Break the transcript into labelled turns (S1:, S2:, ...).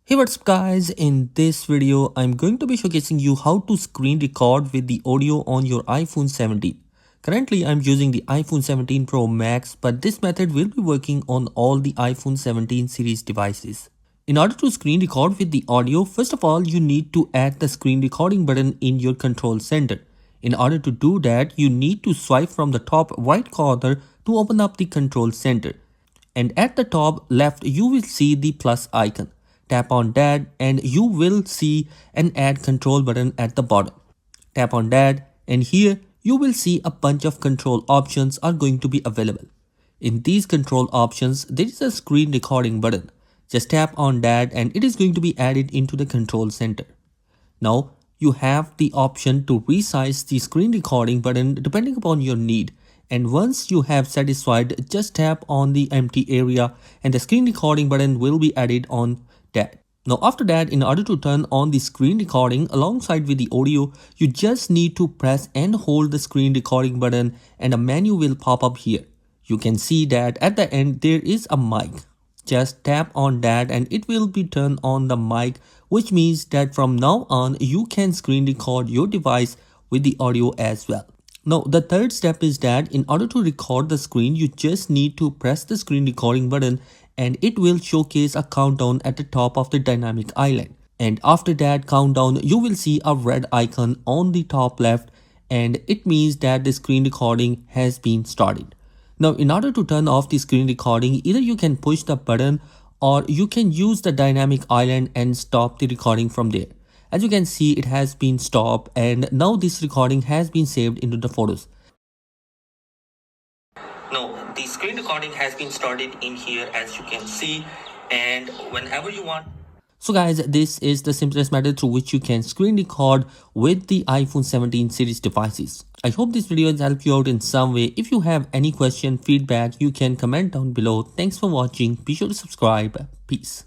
S1: Hey, what's up guys, in this video I'm going to be showcasing you how to screen record with the audio on your iPhone 17. Currently I'm using the iPhone 17 Pro Max, but this method will be working on all the iPhone 17 series devices. In order to screen record with the audio, first of all you need to add the screen recording button in your control center. In order to do that, you need to swipe from the top right corner to open up the control center. And at the top left you will see the plus icon. Tap on that and you will see an add control button at the bottom. Tap on that and here you will see a bunch of control options are going to be available. In these control options there is a screen recording button. Just tap on that and it is going to be added into the control center. Now you have the option to resize the screen recording button depending upon your need. And once you have satisfied, just tap on the empty area and the screen recording button will be added on that. Now after that, in order to turn on the screen recording alongside with the audio, you just need to press and hold the screen recording button and a menu will pop up here. You can see that at the end there is a mic. Just tap on that and it will be turned on the mic, which means that from now on you can screen record your device with the audio as well. Now the third step is that in order to record the screen, you just need to press the screen recording button and it will showcase a countdown at the top of the dynamic island. And after that countdown, you will see a red icon on the top left and it means that the screen recording has been started. Now in order to turn off the screen recording, either you can push the button or you can use the dynamic island and stop the recording from there. As you can see, it has been stopped and now this recording has been saved into the photos. Now the screen recording has been started in here as you can see, and whenever you want. So guys, this is the simplest method through which you can screen record with the iPhone 17 series devices. I hope this video has helped you out in some way. If you have any question, feedback, you can comment down below. Thanks for watching. Be sure to subscribe. Peace.